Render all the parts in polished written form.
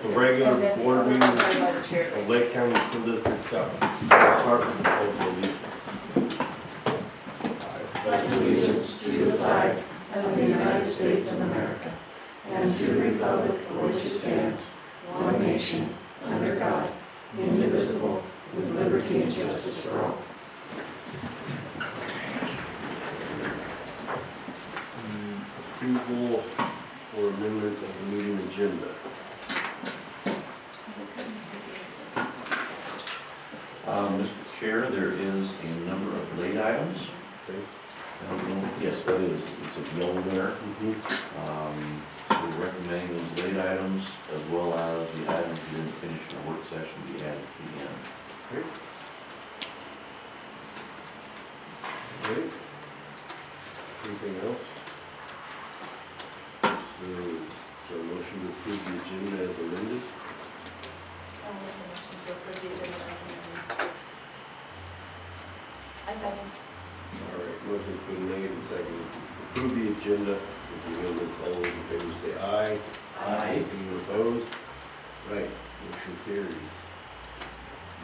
the regular board meeting of Lake County School District 7. We'll start with the pledge of allegiance. Pledge allegiance to the flag of the United States of America and to the republic for which it stands, one nation, under God, indivisible, with liberty and justice for all. Approval or amendment of the meeting agenda. Mr. Chair, there is a number of late items. Okay. Yes, that is. It's a yellow there. So we're recommending those late items as well as the items we didn't finish in the work session be added to the end. Okay. Okay. Anything else? So motion to approve the agenda as amended. I second. All right, motion's been made and seconded to approve the agenda with the amendments. All those in favor say aye. Aye. Anyone opposed? Right, motion carries.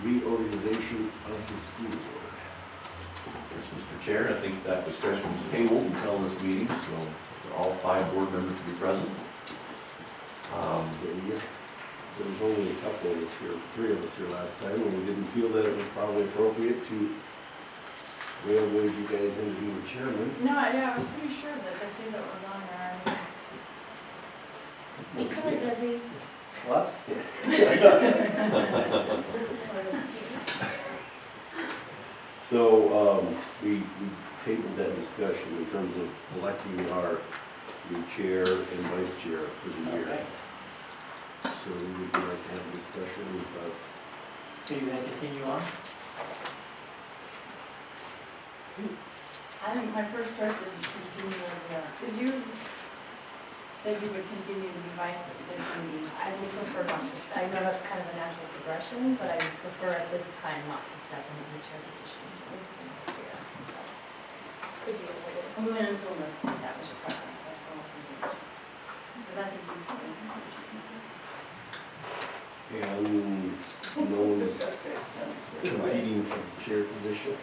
Reorganization of the school board. Yes, Mr. Chair, I think that discussion was tabled until this meeting, so all 5 board members to be present. So yeah, there was only a couple of us here, 3 of us here last time, and we didn't feel that it was probably appropriate to railroad you guys into being the chairman. No, yeah, I was pretty sure that the two that were gone are already. Come here, Desi. What? So, we tabled that discussion in terms of electing our new chair and vice chair for the year. Okay. So we would like to have a discussion about. So you're gonna continue on? I think my first choice would be continue with because you said you would continue to be vice, but you didn't be. I would prefer not to, I know that's kind of a natural progression, but I would prefer at this time not to step into the chair position, at least in my career. Could be avoided. We went into this, that was your preference, that's the only reason. Because I think you can. And no one's competing for the chair position.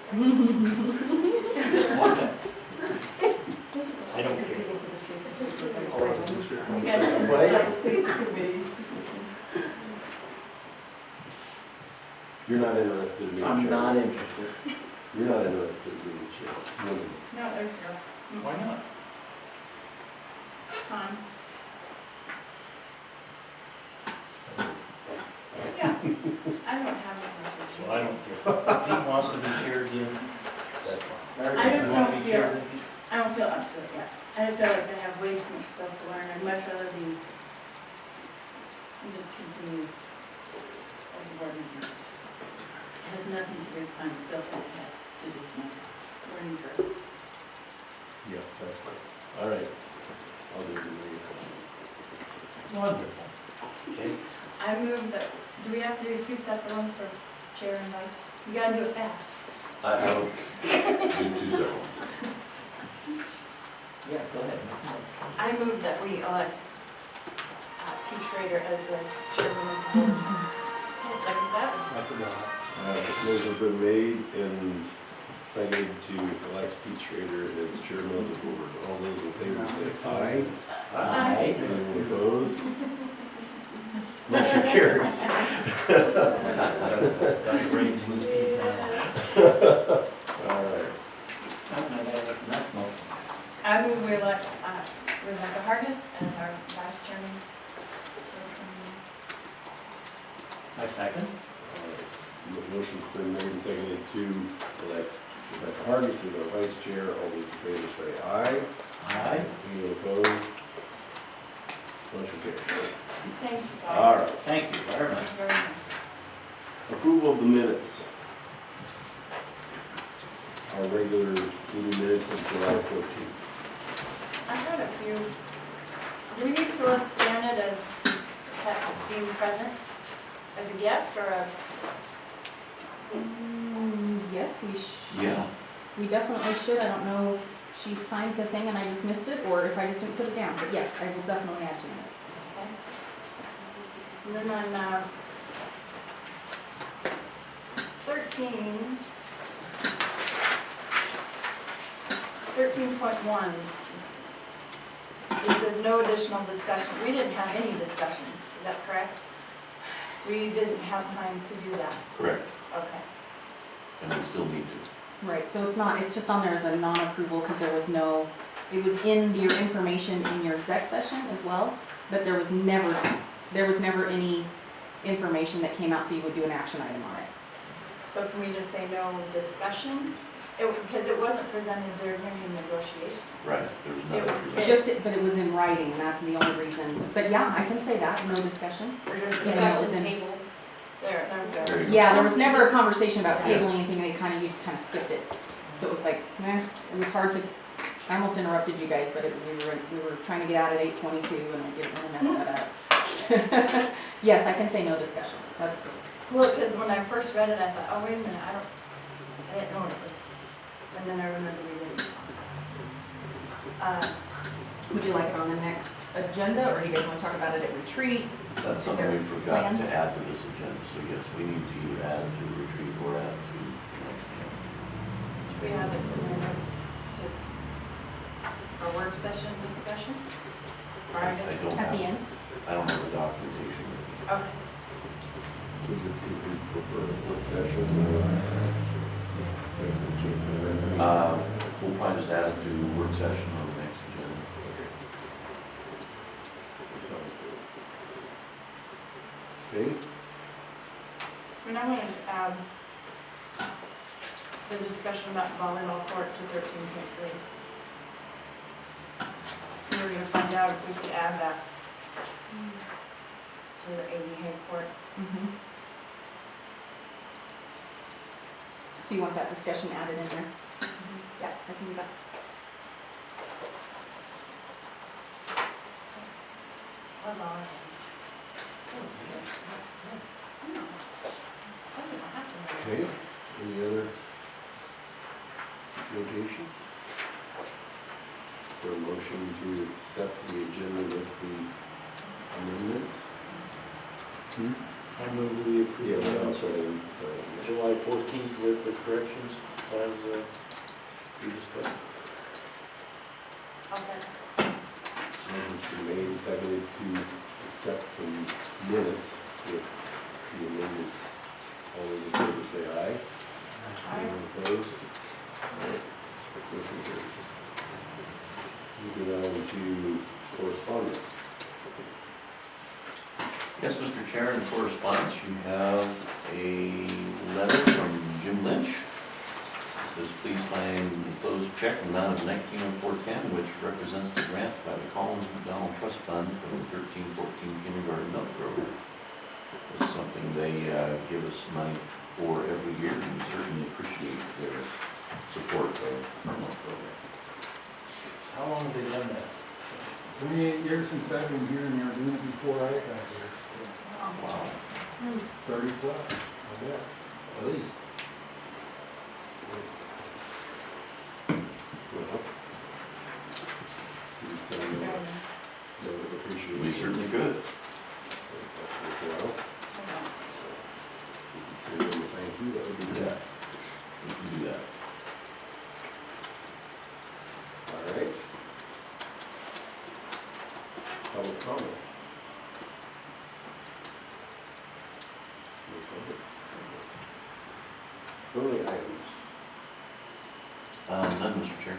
I don't care. You guys just decide. You're not interested in being chair? I'm not interested. You're not interested in being chair? No. No, there's no. Why not? Time. Yeah, I don't have as much as you. Well, I don't care. If he wants to be chair, then that's fine. I just You want to don't be chair, feel- then be- I don't feel up to it yet. I feel like I have way too much stuff to learn. I'd much rather be, and just continue as a board member. It has nothing to do with time to fill his head. It's to do with my learning curve. Yeah, that's fine. All right. I'll do it. Wonderful. Okay. I move that, do we have to do 2 separate ones for chair and vice? You gotta do it fast. I will do 2 separate ones. Yeah, go ahead. I move that we elect Pete Schrader as the chairman of the board. Second that. I forgot. Motion has been made and seconded to elect Pete Schrader as chairman of the board. All those in favor say aye. Aye. Anyone opposed? Motion carries. Got brains in his teeth now. All right. I move we elect Rebecca Hargis as our vice chairman. I second. Motion's been made and seconded to elect Rebecca Hargis as our vice chair. All those in favor say aye. Aye. Anyone opposed? Motion carries. Thank you, guys. All right. Thank you very much. Thank you very much. Approval of the minutes. Our regular meeting minutes of July 14th. I had a few. Do we need to list Janet as being present as a guest or a? Yes, we should. Yeah. We definitely should. I don't know if she signed the thing and I just missed it, or if I just didn't put it down, but yes, I will definitely add Janet. Okay. And then on 13.1, it says no additional discussion. We didn't have any discussion, is that correct? We didn't have time to do that, Correct, okay. and we still need to. Right, so it's not, it's just on there as a non-approval because there was no, it was in your information in your exec session as well, but there was never any information that came out so you would do an action item on it. So can we just say no discussion? Because it wasn't presented during any negotiation. Right, there was It nothing. was- presented. But it was in writing, that's the only reason. But yeah, I can say that, no discussion. We're just Yeah, it was discussion in- tabled. There we There go. you go. Yeah, there was never a conversation about Yeah. tabling anything, you just kind of skipped it. So it was like, meh, it was hard to, I almost interrupted you guys, but we were trying to get out at 8:22 and I didn't want to mess that up. Yes, I can say no discussion, that's perfect. Well, because when I first read it, I thought, oh, wait a minute, I didn't know what it was. And then I remembered we didn't. Would you like it on the next agenda, or do you guys want to talk about it at retreat? That's Is something there we forgot plan? to add to this agenda, so yes, we need to either add to the retreat or add to the next agenda. Should we add it to our work session discussion? Or I guess, I don't At the have, end? I don't have the documentation with me. okay. So we prefer a work session. We'll probably just add it to work session on the next agenda. Sounds good. Okay, And I wanted to add the discussion about volleyball court to 13.3. We were gonna find out if we could add that to the AD Hay court. Mhm. So you want that discussion added in there? Yeah, I can do that. That was all I had. That doesn't happen. okay, any other notations? Is there a motion to accept the agenda with the amendments? I move we approve. Yeah, well, sorry. July 14th with the corrections as we discussed. I'll second. Motion's been made and seconded to accept the minutes with the amendments. All those in favor say aye. Anyone opposed? Alright, motion carries. Moving on to correspondence. Yes, Mr. Chair, in correspondence, you have a letter from Jim Lynch. It says, please find enclosed check in the amount of $1904.10, which represents the grant by the Collins McDonald Trust Fund for the 13-14 kindergarten milk program. This is something they give us money for every year, and we certainly appreciate their support of our milk program. How long have they done that? 28 years since I've been here, and they were doing it before I got here. Wow. 30 plus, I bet, at least. Well, we send them a note of appreciation. We certainly could. That's worthwhile. We can send them a thank you, that would be Yeah. good. We can do that. All right. Public comment. No public comment. Voting items, None, Mr. Chair.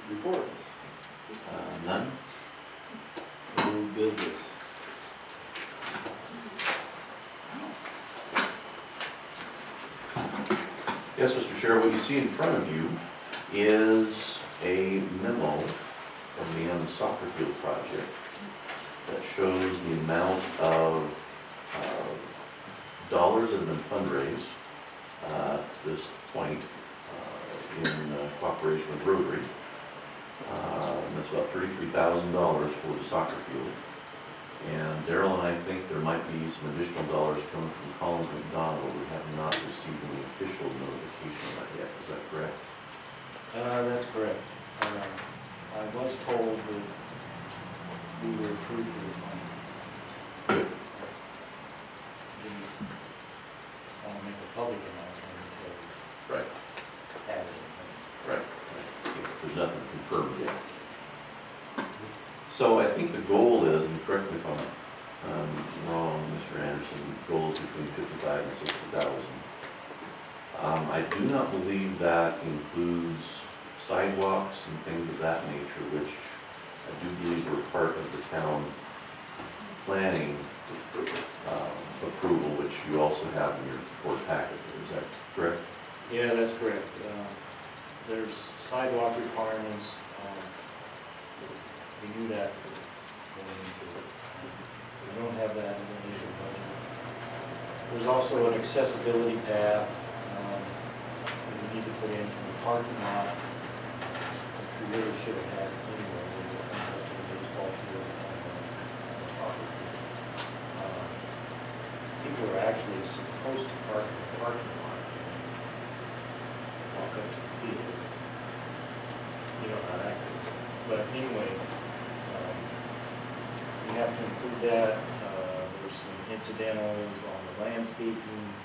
reports, None. new business. Yes, Mr. Chair, what you see in front of you is a memo from me on the soccer field project that shows the amount of dollars that have been fundraised to this point in cooperation with Rotary. And that's about $33,000 for the soccer field. And Daryl and I think there might be some additional dollars coming from Collins McDonald. We have not received any official notification of that yet. Is that correct? That's correct. I was told that we were approved for the fund. Good. public announcement until Right, we have it. right. There's nothing confirmed yet. So I think the goal is, and correct me if I'm wrong, Mr. Anderson, the goal is between 55 and 60,000. I do not believe that includes sidewalks and things of that nature, which I do believe were part of the town planning approval, which you also have in your board packet. Is that correct? Yeah, that's correct. There's sidewalk requirements. We knew that going into it. We don't have that in the initial budget. There's also an accessibility path we need to put in from the parking lot. We really should have had it anyway. We were coming up to the baseball fields and the soccer field. People are actually supposed to park in the parking lot, walk up to the fields. You know how that goes. But anyway, we have to include that. There's some incidentals on the landscaping.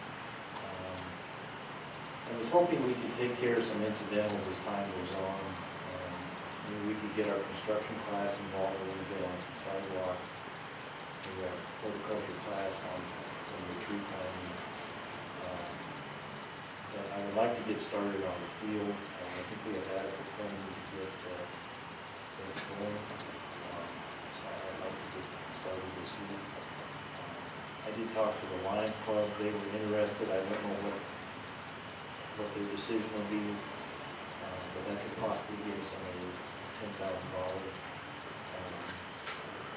I was hoping we could take care of some incidentals as time goes on. Maybe we could get our construction class involved a little bit on some sidewalk. We have horticulture class on some of the tree planting. But I would like to get started on the field. I think we have adequate funding to get things going. So I'd like to get started this week. I did talk to the Lions Club. They were interested. I don't know what their decision will be, but that could possibly give us another $10,000.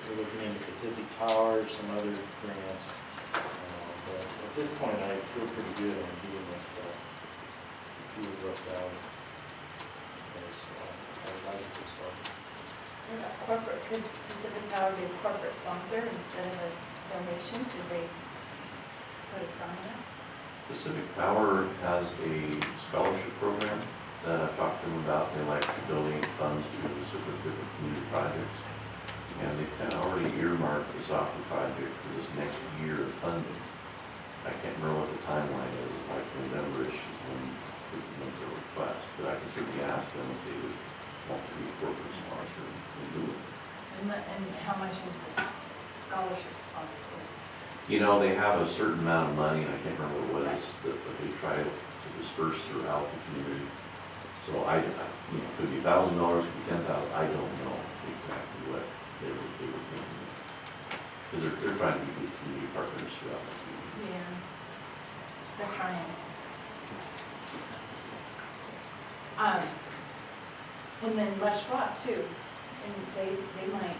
We're looking into Pacific Towers, some other grants, but at this point I feel pretty good on getting it field worked out. So I'd like to get started. And a corporate, could Pacific Power be a corporate sponsor instead of a donation? Could they put a sign up? Pacific Power has a scholarship program that I've talked to them about. They like to donate funds to specific community projects. And they've kind of already earmarked the soccer project for this next year of funding. I can't remember what the timeline is, it's like November-ish is when we can make their request. But I can certainly ask them if they would want to be a corporate sponsor and do it. And how much is this scholarship sponsor? You know, they have a certain amount of money, and I can't remember what it is, that they try to disperse throughout the community. So you know, it could be $1,000, could be $10,000, I don't know exactly what they were thinking. Because they're trying to be good community partners throughout the community. Yeah, they're trying. And then Mushrock too, and they might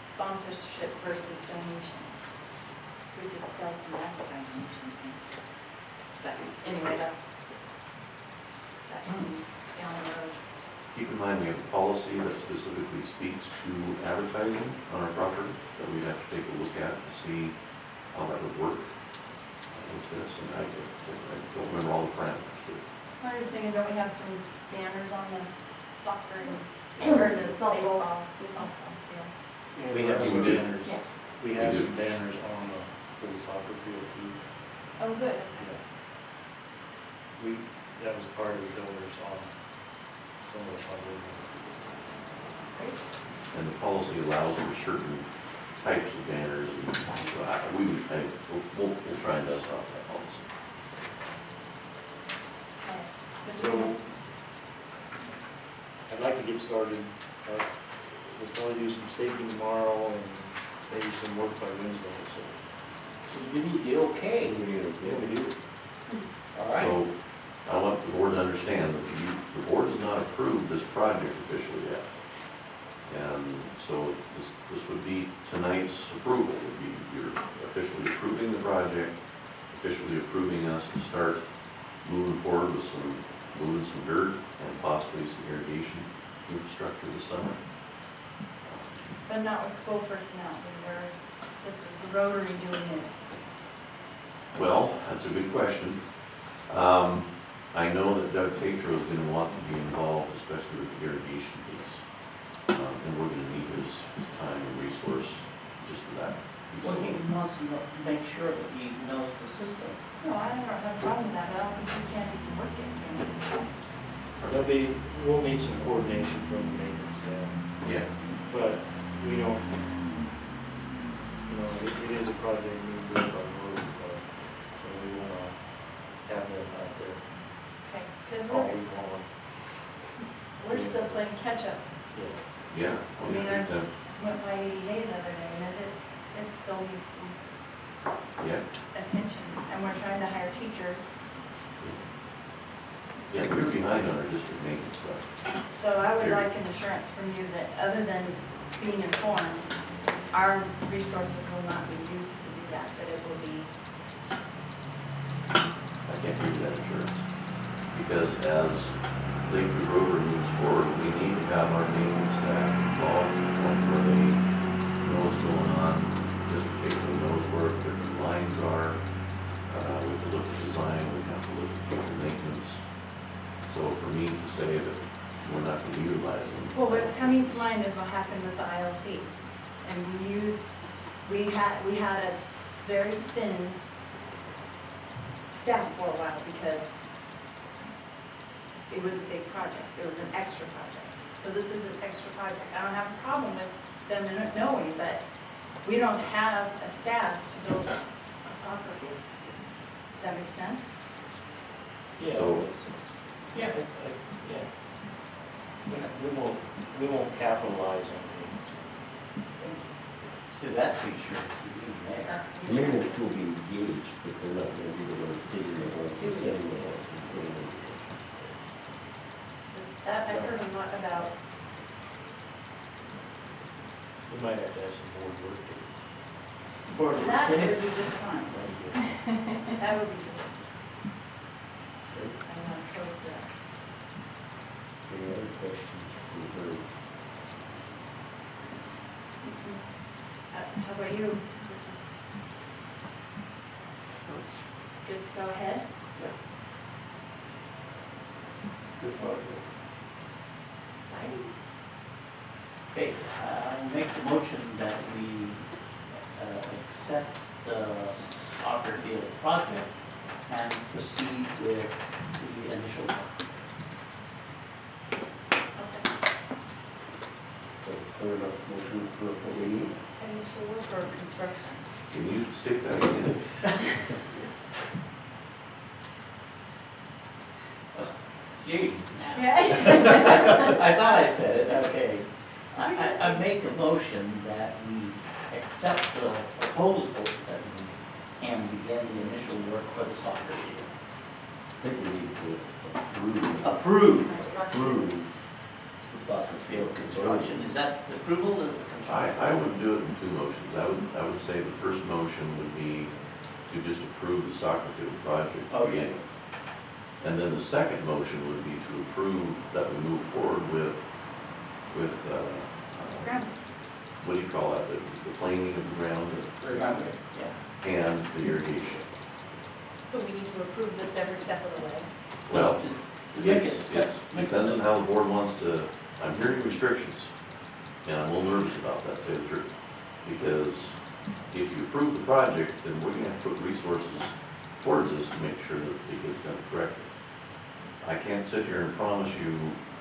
sponsorship versus donation. We could sell some advertising or something. But anyway, that's down the road. Keep in mind, we have a policy that specifically speaks to advertising on our property that we'd have to take a look at to see how that would work with this. And I don't remember all the parameters, but I was just thinking, don't we have some banners on the soccer or the baseball, softball field? We have some We do. banners. Yeah. We have We do. some banners on for the soccer field too. Oh, good. Yeah. That was part of the donors on some of the funding. Great. and the policy allows for certain types of banners. And so we'll try and dust off that policy. So I'd like to get started. We're going to do some staking tomorrow and maybe some work by Wednesday. So you need the okay. Yeah, we do. All right. So I want the board to understand that the board has not approved this project officially yet. And so this would be tonight's approval, would be you're officially approving the project, officially approving us to start moving forward with moving some dirt and possibly some irrigation infrastructure this summer. But not with school personnel, this is the Rotary doing it. Well, that's a good question. I know that Doug Tatro is going to want to be involved, especially with the irrigation piece. And we're going to need his time and resource just for that Well, he wants to make sure that he knows the system. No, I don't have a problem with that, but I don't think you can't even work it, you know? We'll need some coordination from the maintenance staff, Yeah, but we don't, it is a project being built on the road, so we wanna have them out there Okay, because all week long. we're still playing catch-up. Yeah. yeah. I mean, went by 80A the other day, and it still needs some Yeah, attention, and we're trying to hire teachers. yeah, we're behind on our district maintenance stuff. So I would like an assurance from you that, other than being informed, our resources will not be used to do that, that it will be, I can't give you that assurance. Because as Lakeview Rover moves forward, we need to have our maintenance staff involved to the point where they know what's going on, just occasionally knows where different lines are. We have to look at design, we have to look at future maintenance. So for me to say that we're not going to utilize them. well, what's coming to mind is what happened with the ILC. And we had a very thin staff for a while because it was a big project, it was an extra project. So this is an extra project. I don't have a problem with them knowing, but we don't have a staff to build a soccer field. Does that make sense? Yeah. So- Yeah. Yeah. We won't capitalize on it. See, that's the assurance we need, man. That's The maintenance will be engaged, but they're not gonna be the ones digging the holes and setting the holes and putting them in. That I've heard a lot about. We might have to have some board work to. Board That would be days. just fine. That would be just, I'm not opposed to that. Any other questions, concerns? How about you? This is, it's good to go ahead? Good project. It's exciting. Okay, I make the motion that we accept the soccer field project and proceed with the initial work. I'll second. So clear enough motion for what we need? Initial work or construction? Can you state that again? Gee. Yeah. I thought I said it, okay. I make a motion that we accept the proposal that we and begin the initial work for the soccer field. I think we need to approve the soccer field Construction, is that the approval of the construction? I would do it in two motions. I would say the first motion would be to just approve the soccer field project. Okay. And then the second motion would be to approve that we move forward with Ground. what do you call it, the planing of the ground Yeah. and the irrigation. So we need to approve this every step of the way. Well, Make it it's make it depends on simple. how the board wants to, I'm hearing restrictions, and I'm a little nervous about that, to tell you the truth. Because if you approve the project, then we're gonna have to put resources towards this to make sure that it gets done correctly. I can't sit here and promise you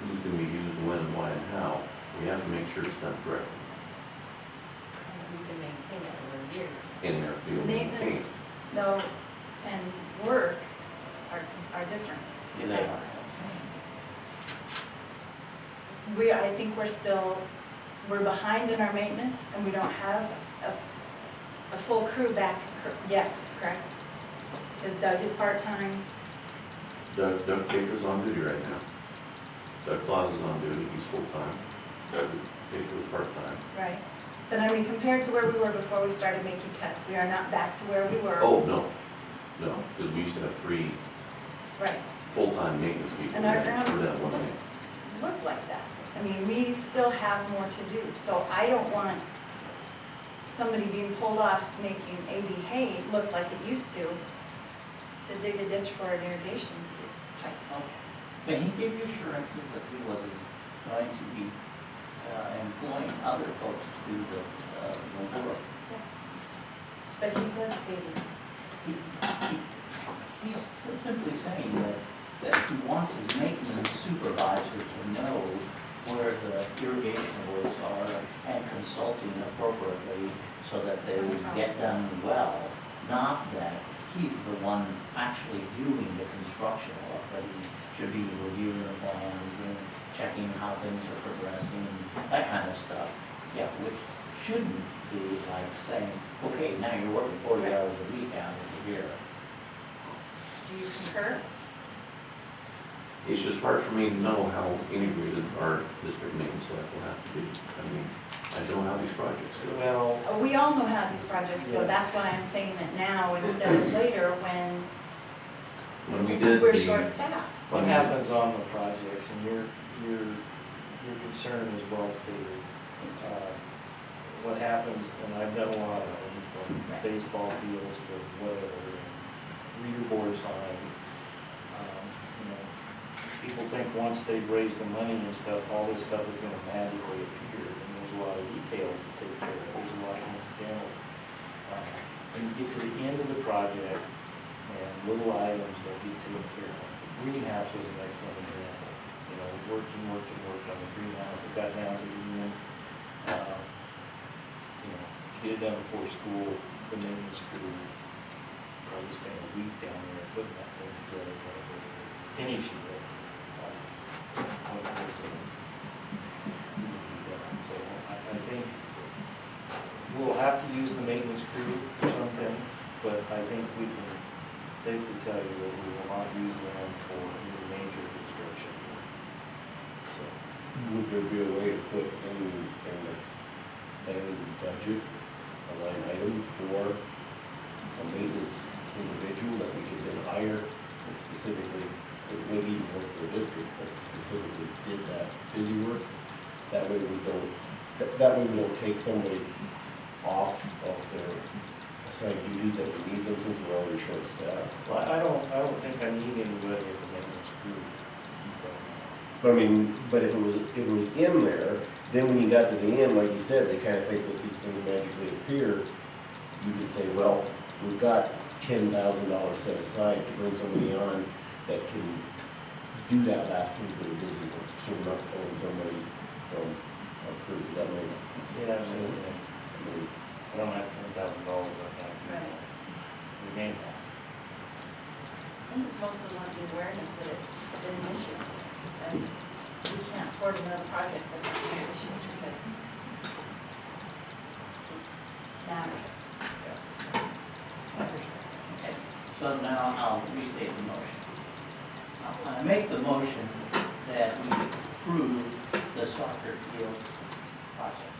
who's gonna be used when and why and how. We have to make sure it's done correctly, And we can maintain it over years. and have to be able to maintain. Maintenance, though, and work are different. Yeah, they are. I think we're behind in our maintenance, and we don't have a full crew back yet, correct? Because Doug is part-time. Doug Cater's on duty right now. Doug Claus is on duty, he's full-time. Doug Cater is part-time. Right. But I mean, compared to where we were before we started making cuts, we are not back to where we were. Oh, no, because we used to have 3 Right. full-time maintenance people. And our for grounds that one thing. look like that. I mean, we still have more to do, so I don't want somebody being pulled off making 80 hay look like it used to dig a ditch for an irrigation pipe. But he gave you assurances that he was going to be employing other folks to do the work. But he says paving. He's simply saying that he wants his maintenance supervisor to know where the irrigation works are and consulting appropriately so that they will get done well, not that he's the one actually doing the construction work, but he should be reviewing the plans and checking how things are progressing, that kind of stuff. Yeah, which shouldn't be like saying, okay, now you're working 40 hours a week out of the year. Do you concur? It's just hard for me to know how integrated our district maintenance staff will have to be. I mean, I know how these projects go. Well, We all know how these projects go, Yeah. that's why I'm saying it now instead of later when When we did we're the, short-staffed. what happens on the projects, and your concern is well stated. What happens, and I've done a lot of them, from Right. baseball fields to whatever, reader board sign. You know, people think once they've raised the money and stuff, all this stuff is gonna magically appear, and there's a lot of details to take care of, there's a lot of incidentals. When you get to the end of the project, and little items that get taken care of. Greenhouse was an excellent example. You know, worked on the greenhouse, it got down to the end. You know, get it done before school, the maintenance crew probably spent a week down there putting that thing together, finishing it. What was, so I think we'll have to use the maintenance crew for something, but I think we can safely tell you that we will not use them for any major construction. So, Would there be a way to put in the budget, a line item for a maintenance individual that we could then hire and specifically, because maybe even work for a district, but specifically did that busy work? That way we don't take somebody off of their assigned duties that we need them since we're already short-staffed. well, I don't think I need anybody at the maintenance crew. But I mean, but if it was in there, then when you got to the end, like you said, they kind of think that these things magically appear. You could say, well, we've got $10,000 set aside to bring somebody on that can do that last little bit of busy work, so we're not pulling somebody from our crew. That may Yeah, make sense. I mean, I don't have $10,000 right now. Right. We may not. I just mostly want the awareness that it's been an issue. And we can't afford another project that has been an issue because it matters. Okay, so now I'll restate the motion. I make the motion that we approve the soccer field project.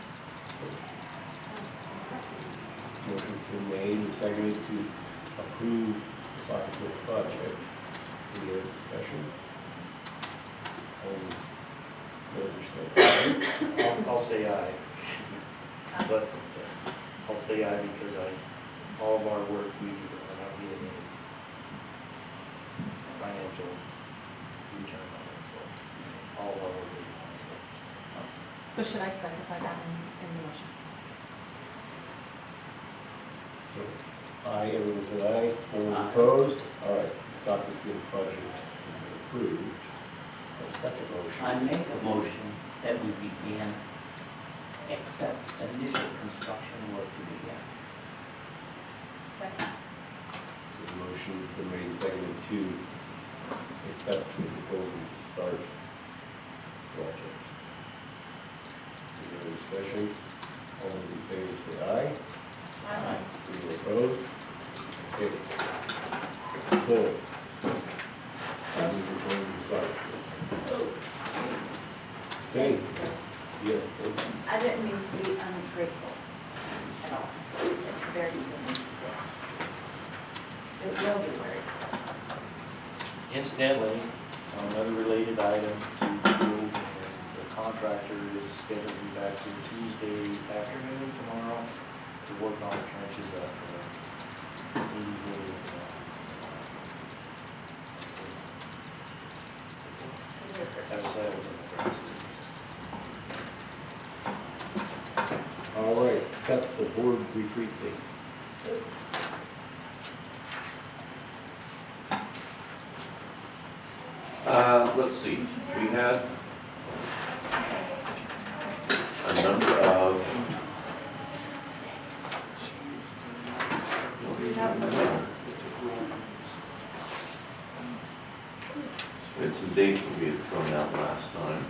Motion's been made and seconded to approve the soccer field project. Any other discussion? I'll say aye. But I'll say aye because all of our work, we are not getting any financial return on it, so all of our work is So should I specify that in the motion? So, aye, everyone said aye, everyone's opposed? All right, the soccer field project has been approved. Our second motion. I make a motion that we begin, accept initial construction work to begin. Second. So the motion's been made and seconded to accept the proposal to start the project. Any other discussion? All those in favor say aye. Aye. Any opposed? Okay. So, we will go to the side. Okay. Yes, thank you. I didn't mean to be ungrateful at all. It's very good. It will be very good. Incidentally, on another related item to schools, the contractor is scheduled to be back here Tuesday afternoon tomorrow to work on the trenches up immediately. Have settled in the trenches. All right, set the board retreat date. Let's see, we had a number of, We have the list. we had some dates that we had thrown out last time.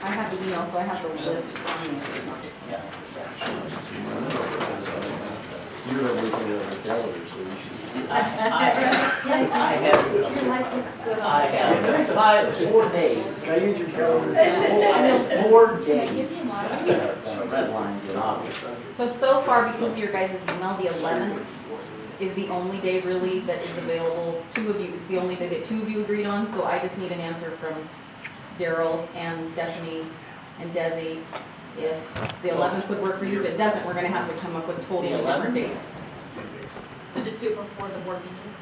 I have the email, so I have the list on there. Yeah. You don't have anything on the calendar, so you should. I have 4 days. Can I use your calendar? I have 4 days. Red lines in August. So far, because of your guys' email, the 11th is the only day really that is available. 2 of you, it's the only day that 2 of you agreed on, so I just need an answer from Daryl and Stephanie and Desi if the 11th would work for you. If it doesn't, we're gonna have to come up with totally The different 11th? dates. So just do it before the board meeting?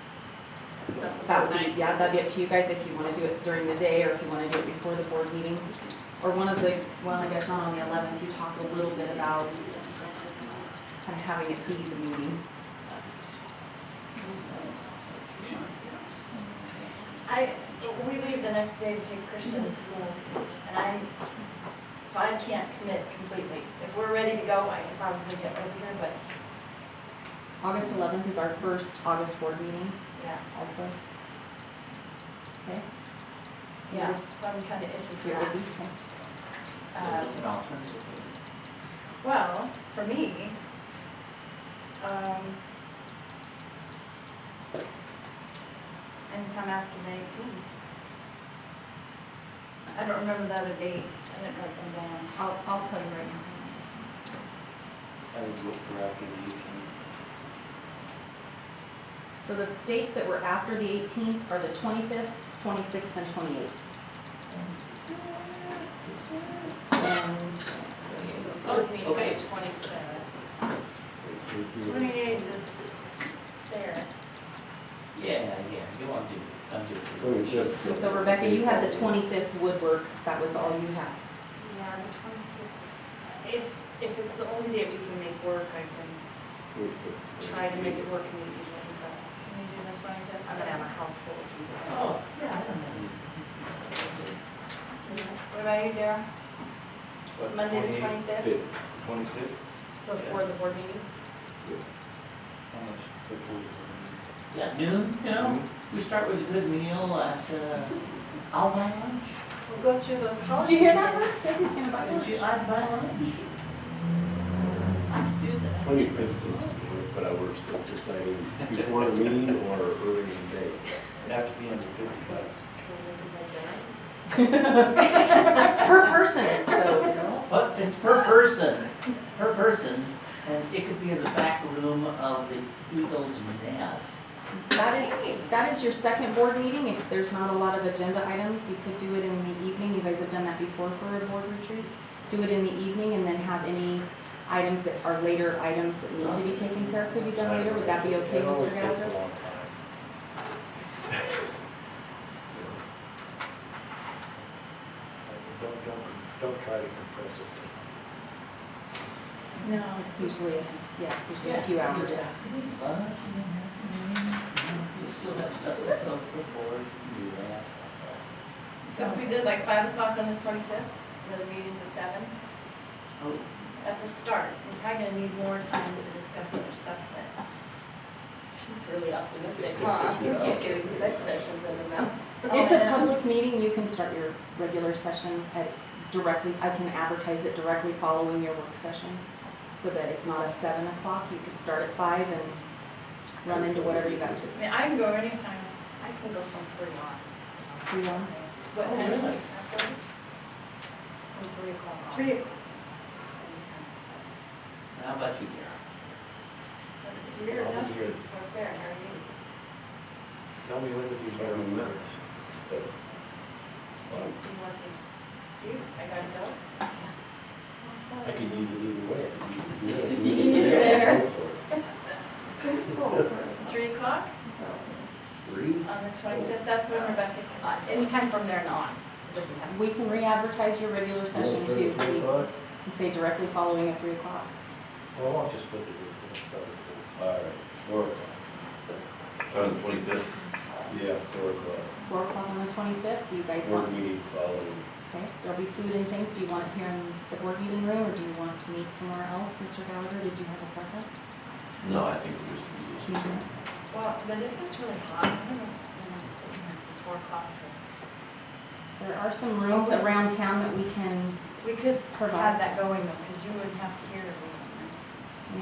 That's That would be, yeah, that'd be up to you guys if you wanna do it during the day or if you wanna do it before the board meeting. Or one of the, well, I guess not on the 11th, you talked a little bit about kind of having it be the meeting. We leave the next day to take Christian to school, and so I can't commit completely. If we're ready to go, I can probably get over here, but, August 11th is our first August board meeting yeah, also. Okay? yeah, so I'm kind of iffy for You're that. iffy, okay. It's an alternative. Well, for me, anytime after the 18th. I don't remember the other dates, I didn't write them down. I'll tell you right now. I would look for after the 18th. So the dates that were after the 18th are the 25th, 26th, and 28th. And Board meeting, Okay. 23rd. 28th is there. Yeah, you want to do it. I'll do it. 25th. so Rebecca, you had the 25th woodwork, that was all you had. Yeah, the 26th is, if it's the only date we can make work, I can try to make it work immediately, but Can you do the 25th? I'm gonna have a house full of people. Oh, yeah, I don't know. What about you, Darryl? What, Monday the 28th? 25th? 25th? Before the board meeting? How much before the board meeting? Yeah, noon, you know, we start with a good meal at, I'll buy lunch. We'll go through those policies. Did you hear that, Rick? Yes, he's gonna buy Did you, lunch. I'd buy lunch. I can do that. 25th seems to work, but we're still deciding before the meeting or early in the day. It'd have to be under 55. Per person, though. But it's per person, and it could be in the back room of the Eagles Nest. That is your second board meeting. If there's not a lot of agenda items, you could do it in the evening. You guys have done that before for a board retreat. Do it in the evening and then have any items that are later items that need to be taken care of could be done later. Would that be okay, It always Mr. takes a Gallagher? long time. Don't try to compress it. No, it's usually a few hours. It's- Lunch, and then you still have stuff to fill the board, you can do that. So if we did like 5 o'clock on the 25th, the meeting's at 7, Oh, that's a start. We're probably gonna need more time to discuss other stuff, but She's really optimistic, Yes, huh? it's You really can't get exec sessions in her mouth. It's a public meeting. You can start your regular session directly. I can advertise it directly following your work session so that it's not a 7 o'clock. You could start at 5 and run into whatever you got to. I mean, I can go anytime. I can go from 3 on. 3 on. What Oh, time? really? After? From 3 o'clock on. 3 o'clock. how about you, Darryl? You're I'll be asking here. for fair, how are you? Tell me when to be better. 30 minutes. You want the excuse? I gotta go? I could use it either way. I could use it There. here. Go for it. 3 o'clock 3? on the 25th, that's when Rebecca can. Anytime from there on. It doesn't have. We can re-advertise your regular session Start too. at 3 o'clock? And say directly following at 3 o'clock. Well, I'll just put it in stuff. All right, 4 o'clock. On the 25th. Yeah, 4 o'clock. 4 o'clock on the 25th, do you guys Board want, meeting following. okay, there'll be food and things, do you want it here in the board meeting room, or do you want to meet somewhere else, Mr. Gallagher, did you have a preference? No, I think it was easiest. Mhm. Well, but if it's really hot, I don't know if I'm sitting here from 4 o'clock to. There are some rooms around town that we can, We could Provide. have that going though, because you wouldn't have to hear everything.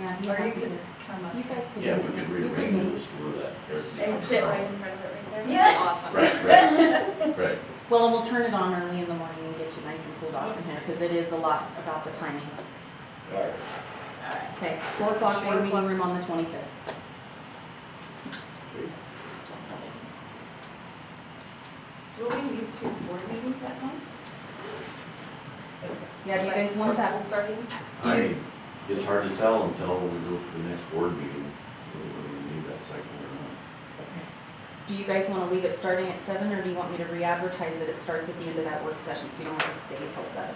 yeah, you Or have you to, could come up. you guys could. Yeah, meet. we could You rearrange meet. this for that. And sit right in front of it right there? Yeah. Awesome. Right, right. Well, and we'll turn it on early in the morning and get you nice and cooled off in here, because it is a lot about the timing. All right. Okay, 4 o'clock, board meeting room on the 25th. Okay. Will we need 2 board meetings that month? Yeah, do you guys want that? School starting? Do you- It's hard to tell until we go for the next board meeting, whether we need that cycle or not. Do you guys want to leave it starting at 7, or do you want me to re-advertise that it starts at the end of that work session, so you don't have to stay till 7?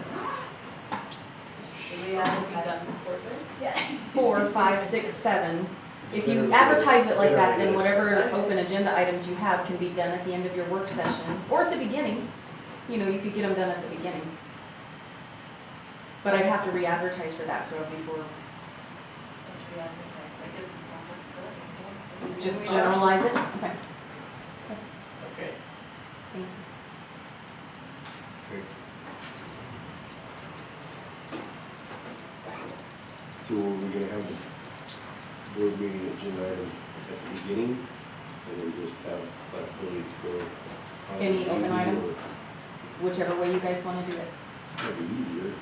Should we have to be done before then? Yeah. 4, 5, 6, 7. If you advertise it like that, then whatever open agenda items you have can be done at the end of your work session, or at the beginning. You know, you could get them done at the beginning. But I'd have to re-advertise for that, so before, Let's re-advertise, that gives us more flexibility. just generalize it? Okay, Okay. thank you. So are we gonna have the board meeting agenda item at the beginning, and then just have flexibility to go? Any open items? Whichever way you guys want to do it. That'd be easier.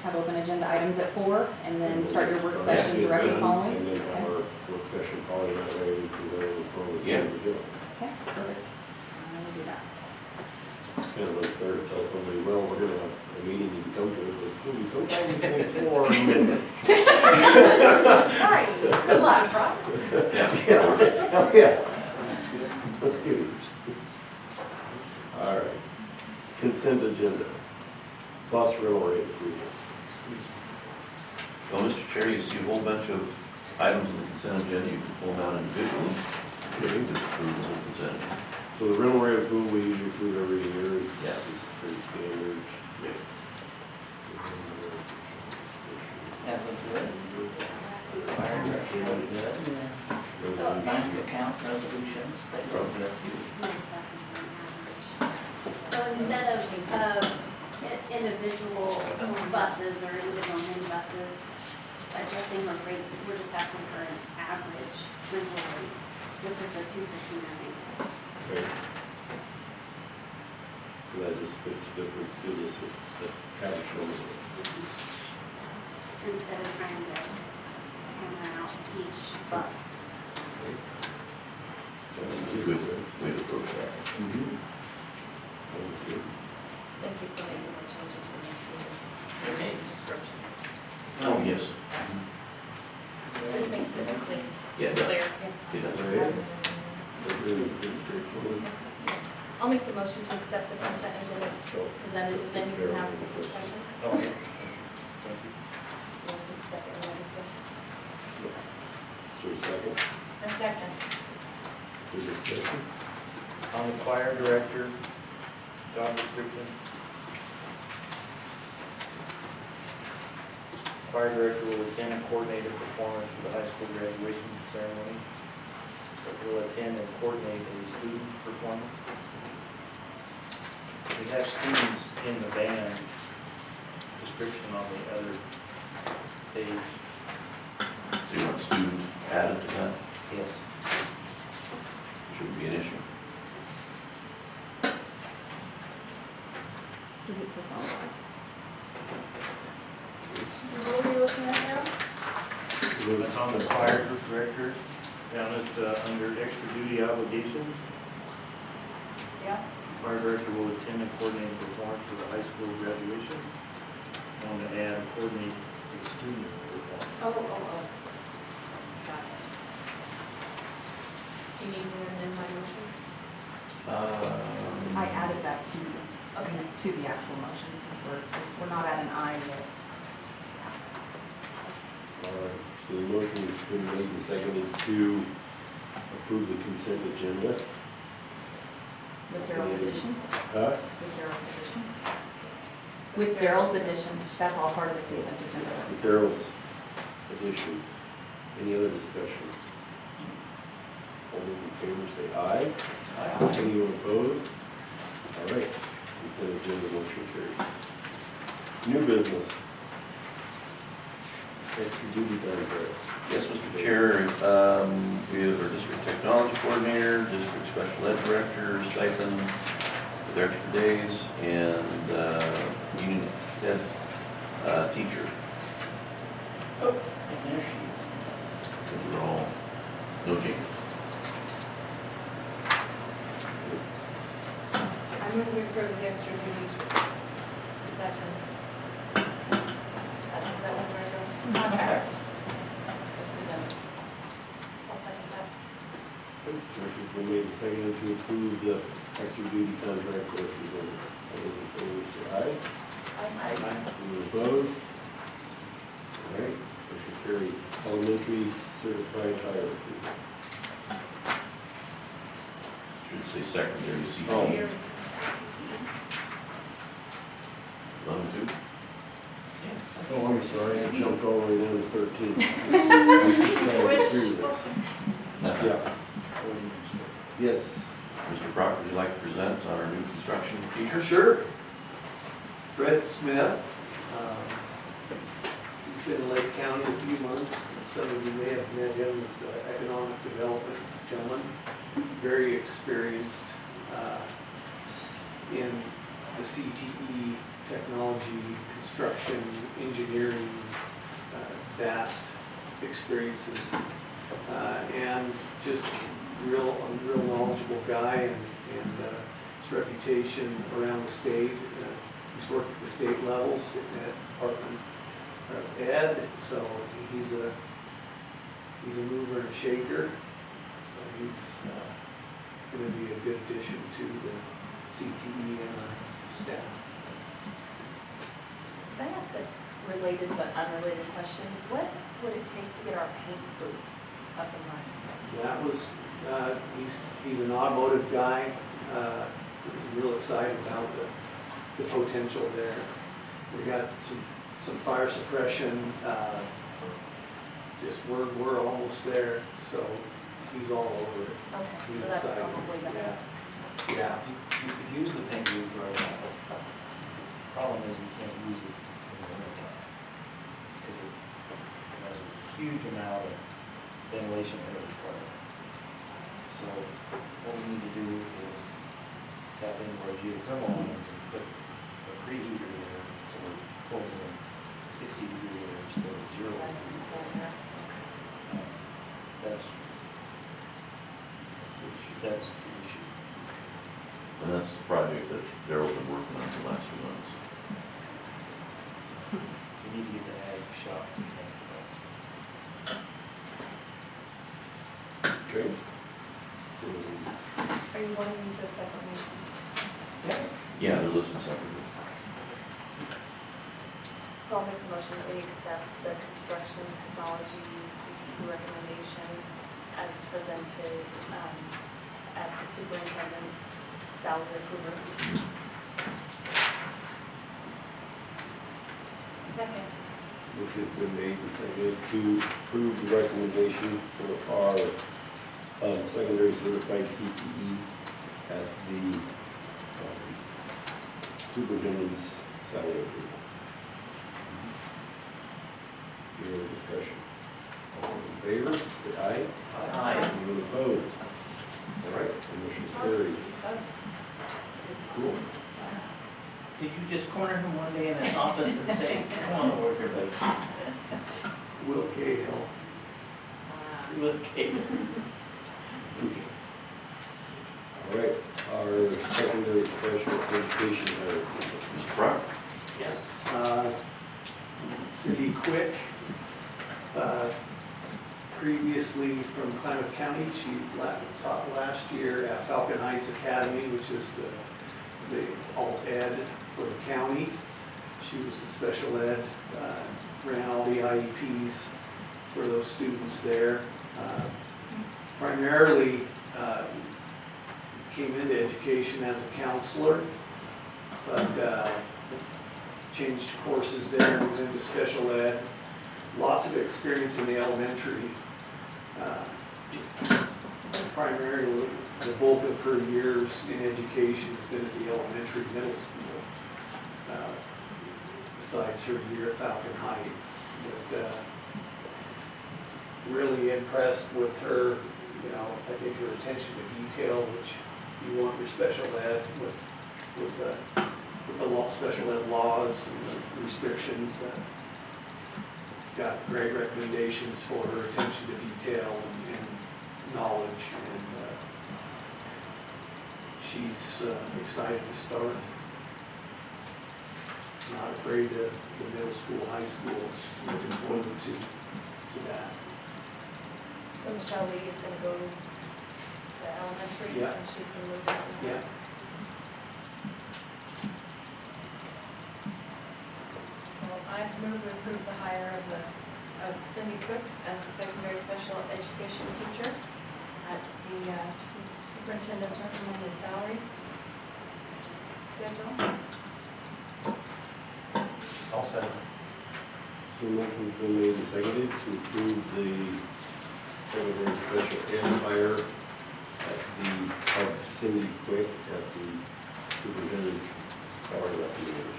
Have open agenda items at 4, and then start your work Start session it directly then, following? And then Okay. have our work session following that way, we can go as long as we Yeah. need to go. Okay, perfect. I will do that. Kind of unfair to tell somebody, well, we're gonna have a meeting, you can come to it, but it's gonna be sometime between 4 and. Sorry, good luck. Yeah. Oh, yeah. Let's do it. All right. Consent agenda. Bus rental rate approval. Well, Mr. Chair, you see a whole bunch of items in the consent agenda, you can pull them out individually. You just approve the whole consent. So the rental rate approval, we usually approve every year. Yeah. It's pretty standard. That was good. Fire director was good. Bank account resolutions, they were good too. So instead of individual buses or individual minibuses, adjusting those rates, we're just asking for an average rental rate, which is the $259. Okay. So that just splits the difference, gives us the average number. Instead of trying to hammer out each bus. That makes Good sense. way to approach that. Mhm. Sounds good. Thank you for making the changes in the descriptions. Oh, yes. Just makes it clean, Yeah, it does. clear. It does. All right. That's really pretty straightforward. I'll make the motion to accept the consent agenda, So, because then you can have the discussion. Okay. Thank you. is there a second? A second. Is there discussion? On the choir director, job description. Choir director will attend and coordinate a performance for the high school graduation ceremony. Will attend and coordinate a student performance. We have students in the band description on the other page. So you want student added to that? Yes. Shouldn't be an issue. Student performance. What are you looking at now? It's on the choir director, down at, under extra duty obligations. Yeah. Choir director will attend and coordinate a performance for the high school graduation. I want to add coordinate a student performance. Oh. Got it. Do you need to amend my motion? I added that to the actual motion, since we're not at an I yet. All right. So the motion has been made and seconded to approve the consent agenda. With Daryl's addition? Huh? With Daryl's addition? With Daryl's addition, that's all part of the consent agenda. With Daryl's addition. Any other discussion? All those in favor say aye. Aye. Anyone opposed? All right, consent agenda motion carries. New business. Extra duty contracts. Yes, Mr. Chair, we have our district technology coordinator, district special ed director, stipend with extra days, and union ed teacher. Oh, and there she is. Those are all, no change. I'm moving for the extra duty stipends. Is that one where I go? Contracts. As presented. I'll second that. Motion's been made and seconded to approve the extra duty contracts as presented. All those in favor say aye. Anyone opposed? All right, motion carries. Elementary certified hire approval. Should say secondary Oh. CTE. 11-2. Oh, I'm sorry, I jumped all the way down to 13. Yeah. Yes. Mr. Brock, would you like to present on our new construction teacher? Sure. Fred Smith. He's been in Lake County a few months. Some of you may have met him as economic development gentleman. Very experienced in the CTE, technology, construction, engineering, vast experiences, and just a real knowledgeable guy, and his reputation around the state. He's worked at the state levels at Department of Ed, so he's a mover and a shaker. So he's going to be a good addition to the CTE and our staff. Can I ask a related but unrelated question? What would it take to get our paint booth up and running? That was, he's an automotive guy, real excited about the potential there. We got some fire suppression, just we're almost there, so he's all over it. Okay, He's so that's excited. probably better. Yeah, You could use the paint booth right now. Problem is you can't use it in the winter time. Because it has a huge amount of ventilation air requirement. So what we need to do is tap into our geothermal lines and put a preheater there, so we're pulling in 60-degree air instead of 0 degree. That's the issue. And that's the project that Daryl's been working on for the last 2 months. We need to get the ag shop to make us. Okay. So, Are you wanting these as separate motions? Yeah, they're listed separately. So I'll make the motion that we accept the construction technology CTE recommendation as presented at the superintendent's salary approval. Second. motion has been made and seconded to approve the recommendation for our secondary certified CTE at the superintendent's salary approval. Any other discussion? All those in favor, say aye. Aye. Anyone opposed? All right, the motion carries. That's cool. Did you just corner him one day in his office and say, come on, worker, buddy? Will Cahill. Will Cahill. Okay. All right, our secondary special education hire. Mr. Brock? Yes. Cindy Quick, previously from Klamath County, she taught last year at Falcon Heights Academy, which is the alt ed for the county. She was the special ed, ran all the IEPs for those students there. Primarily came into education as a counselor, but changed courses there, moved into special ed. Lots of experience in the elementary. Primarily, the bulk of her years in education has been at the elementary middle school, besides her year at Falcon Heights. But really impressed with her, you know, I think her attention to detail, which you want your special ed with the law, special ed laws and the restrictions. Got great recommendations for her attention to detail and knowledge, and she's excited to start. Not afraid of the middle school, high school. Looking forward to that. So Michelle Lee is gonna go to elementary, Yeah. and she's gonna move into. Yeah. Well, I move to approve the hire of Cindy Cook as the secondary special education teacher at the superintendent's recommended salary schedule. I'll second. So motion's been made and seconded to approve the secondary special ed hire of Cindy Quick at the superintendent's salary recommendation.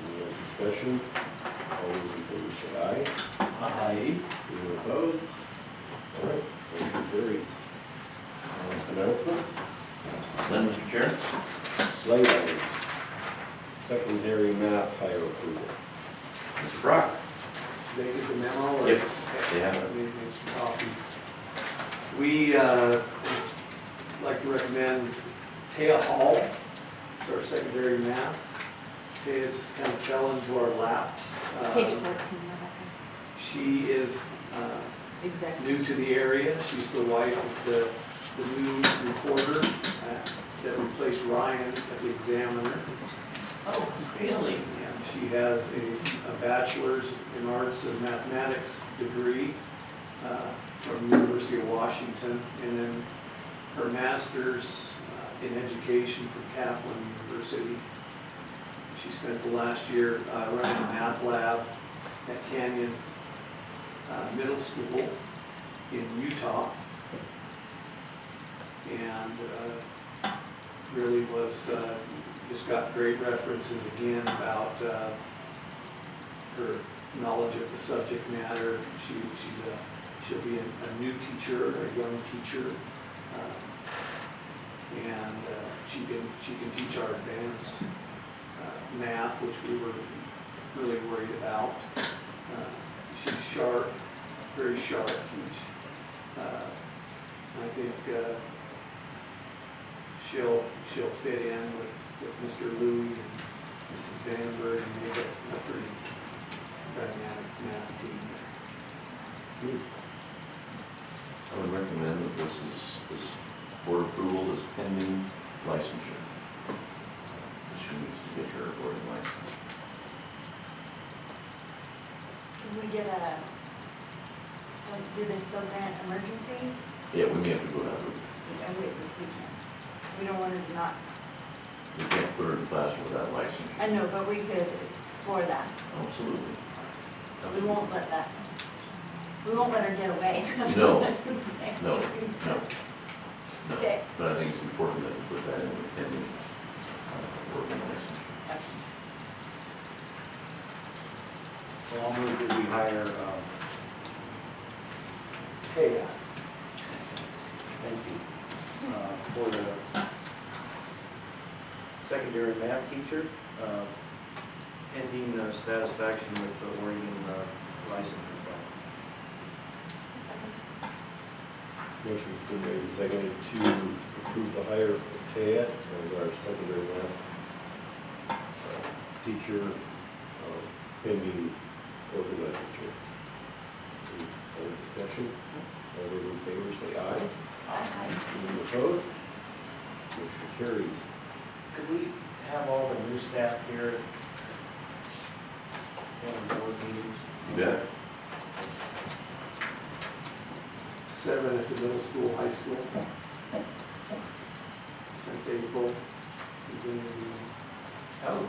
Any other discussion? All those in favor say aye. Aye. Anyone opposed? All right, motion carries. Announcements? Then, Mr. Chair? Light items. Secondary math hire approval. Mr. Brock? They get the memo? Or? Yep, Okay. they have it. Let me make some copies. We like to recommend Taya Hall as our secondary math. Taya just kind of fell into our laps. Page 14, Rebecca. She is Exactly. new to the area. She's the wife of the new reporter that replaced Ryan at the Examiner. Oh, really? And she has a bachelor's in arts and mathematics degree from the University of Washington, and then her master's in education from Kaplan University. She spent the last year running a math lab at Canyon Middle School in Utah, and really was just got great references again about her knowledge of the subject matter. She'll be a new teacher, a young teacher, and she can teach our advanced math, which we were really worried about. She's sharp, very sharp. I think she'll fit in with Mr. Louie and Mrs. Vandenberg and make a pretty dynamic math team there. I would recommend that this board approval is pending licensure. She needs to get her boarding license. Can we get do they still grant emergency? Yeah, we may have to go that route. We can't. We don't want to not, We can't put her in the classroom without licensure. I know, but we could explore that. Absolutely. We won't let her get away. That's No. what I'm saying. No. Okay. But I think it's important that we put that in the pending working licensure. So I'll move that we hire, Taya. thank you, for the secondary math teacher, pending satisfaction with the Oregon license requirement. Motion's been made and seconded to approve the hire of Taya as our secondary math teacher, pending open licensure. Any other discussion? All those in favor say aye. Any opposed? Motion carries. Could we have all the new staff here at one of the board meetings? You bet. 7 at the middle school, high school. Since April, beginning of the year. Oh.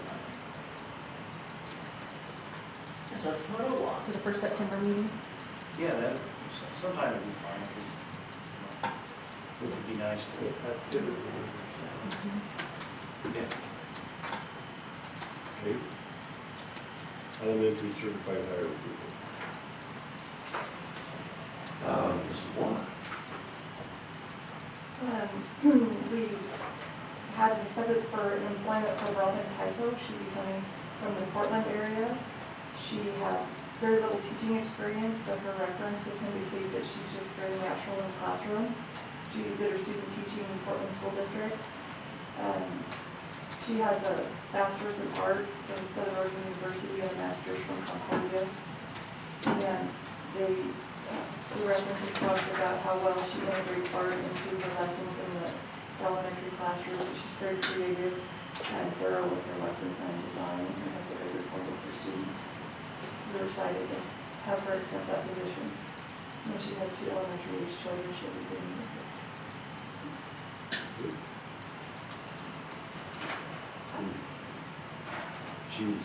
There's a photo walk. To the first September meeting? Yeah, that, sometime it'd be fine, because it would be nice to. That's typically. Yeah. Okay. Elementary certified hire approval. Mrs. Warner? We had an acceptance for employment for Robin Tyso. She'll be coming from the Portland area. She has very little teaching experience, but her references indicate that she's just very natural in the classroom. She did her student teaching in Portland School District. She has a master's in art from Southern Oregon University and a master's from Concordia. And the references talked about how well she integrates art into her lessons in the elementary classroom. She's very creative and thorough with her lesson plan design and has a great rapport with her students. We're excited to have her accept that position. And she has 2 elementary age children she'll be bringing with her. She's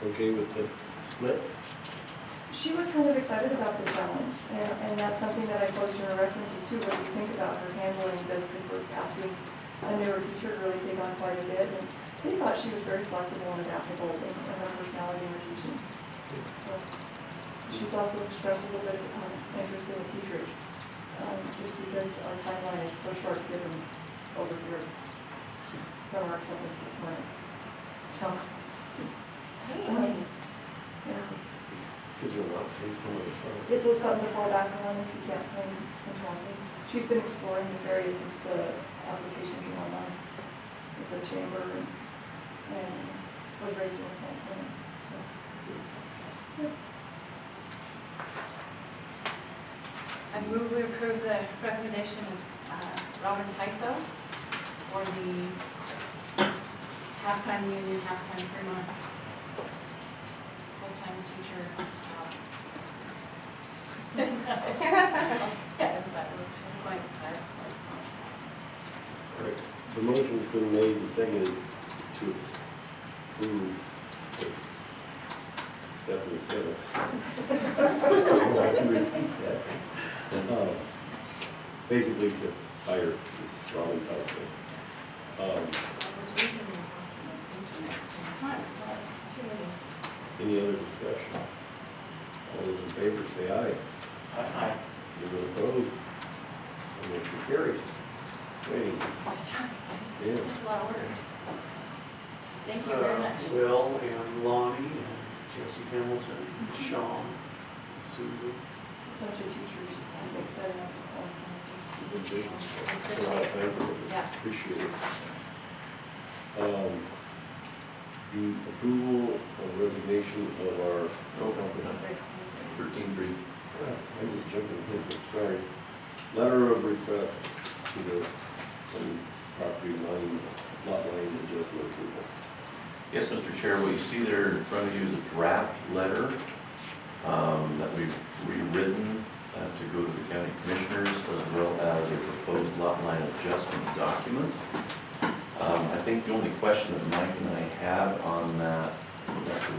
okay with the split? She was kind of excited about the challenge, and that's something that I posted in her references too, what do you think about her handling this, because we're asking a newer teacher to really take on quite a bit, and they thought she was very flexible and adaptable in her personality and her teaching. So, she's also expressed a little bit of interest in the teachers, just because our timeline is so short given over here from our acceptance this morning. So, yeah. Kids are not paid some of the stuff. It's a something to fall back on if you can't find some counseling. She's been exploring this area since the application came online with the chamber and was raised in a small town, so. Yeah. I move we approve the recommendation of Robin Tyso for the halftime union, halftime Fremont full-time teacher job. All right, the motion's been made and seconded to approve Stephanie said it. I can repeat that. Basically to hire this Robin Tyson. I was reading and talking and thinking at the same time, so it's too many. Any other discussion? All those in favor say aye. Aye. Anyone opposed? The motion carries. Same. Yes. It's a lot of work. Thank you very much. Will and Lonnie and Jesse Hamilton, Sean, Susan. Bunch of teachers, I'm excited about the Good business. That's a lot of time. Yeah. Appreciate it. The approval of resignation of our, No, we're not. 13-3. I'm just jumping ahead, sorry. Letter of request to the property line, lot line adjustment approval. Yes, Mr. Chair, what you see there in front of you is a draft letter that we've rewritten to go to the county commissioners, as well as a proposed lot line adjustment document. I think the only question that Mike and I had on that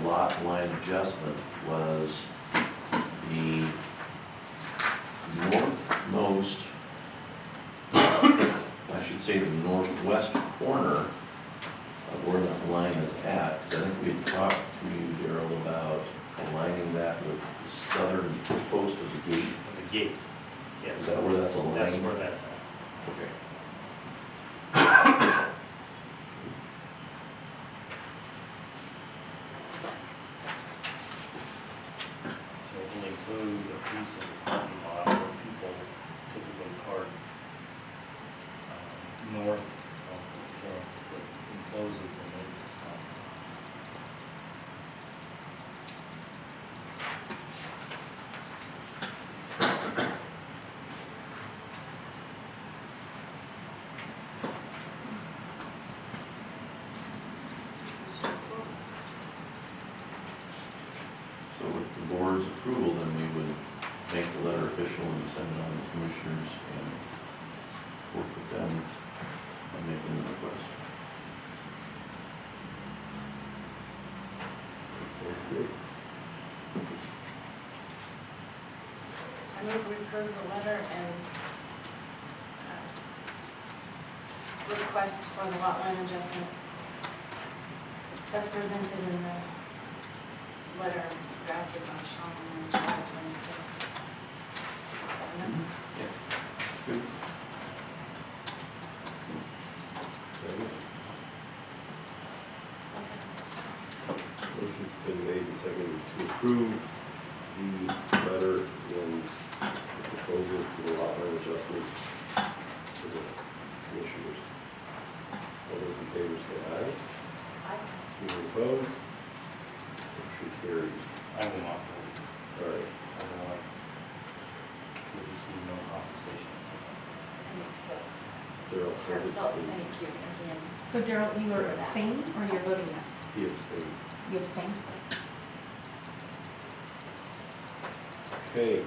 lot line adjustment was the northmost, I should say the northwest corner of where that line is at, because I think we had talked to you, Daryl, about aligning that with the southern post of the gate. The gate, yes. Is that where that's aligned? That's where that's at. Okay. So it will include a piece of the parking lot where people typically park north of the fence that encloses the neighbor's property. So with the board's approval, then we would make the letter official and send it on to the commissioners and work with them on making the request. That sounds good. I move we approve the letter and request for the lot line adjustment as presented in the letter drafted by Sean on July 25th. Good. Second. Motion's been made and seconded to approve the letter and the proposal for the lot line adjustment to the commissioners. All those in favor say aye. Aye. Anyone opposed? Motion carries. I will not vote. All right. I don't like to receive no compensation. So, Daryl has abstained. thank you again. So Daryl, you are abstaining or you're voting yes? He abstained. You abstain? Okay.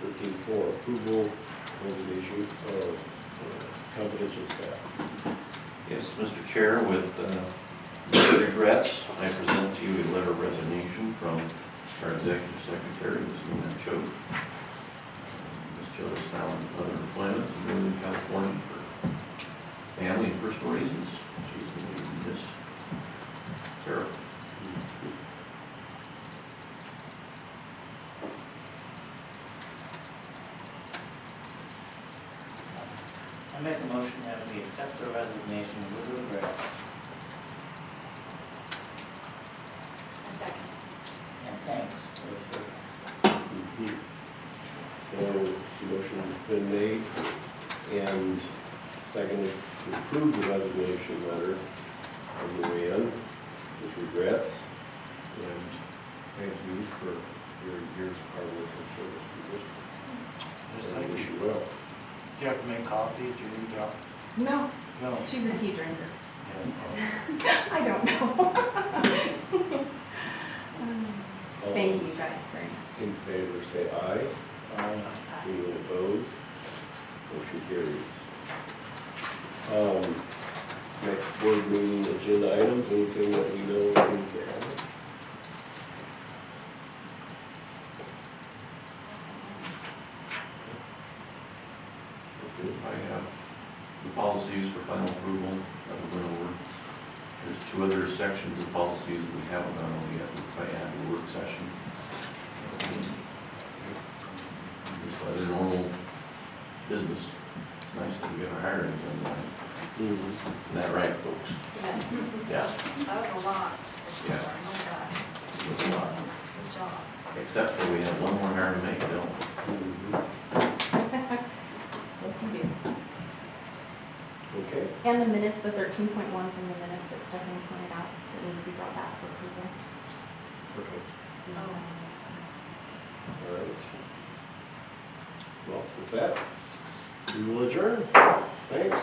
13.4, approval resignation of confidential staff. Yes, Mr. Chair, with regrets, I present to you a letter of resignation from our executive secretary, Ms. Luna Cho. Ms. Cho is now in other employment in Northern California for family and personal reasons. She's going to be missed. Terrible. I make a motion that we accept the resignation with regret A second. and thanks for the service. So the motion's been made and seconded to approve the resignation letter from Luann with regrets. And thank you for your years of hard work and service to this. And I wish you well. Do you have to make coffee at your new job? No, No. she's a tea drinker. Yeah. I don't know. All Thank you those guys very much. in favor say aye. Anyone opposed? Motion carries. Next board meeting agenda items, anything that we know we need to add? I have the policies for final approval that we went over. There's two other sections of policies that we haven't done on yet, if I add the work session. Just other normal business. It's nice that we got our hiring done tonight. Isn't that right, folks? Yes. Yeah. That was a lot. Yeah. Oh, God. It was a lot. Good job. Except for we have one more hire to make, don't we? Yes, you do. Okay, And the minutes, the 13.1 from the minutes that Stephanie pointed out, that needs to be brought back for approval. perfect. Do you want that next time? All right. Well, with that, we will adjourn. Thanks.